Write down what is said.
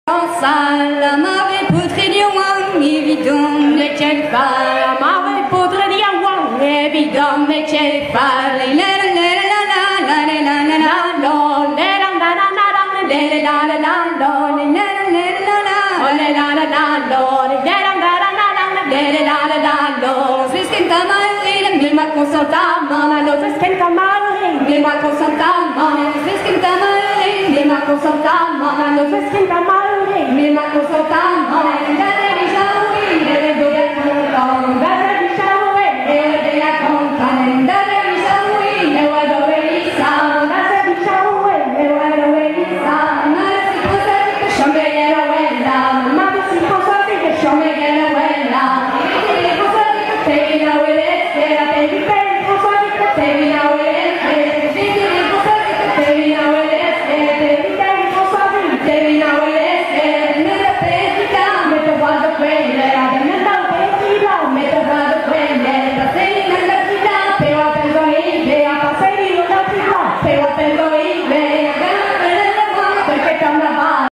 La mare potrei dire un évident le c'è fare la mare potrei dire un évident le c'è fare la la la la la la la la la la Pero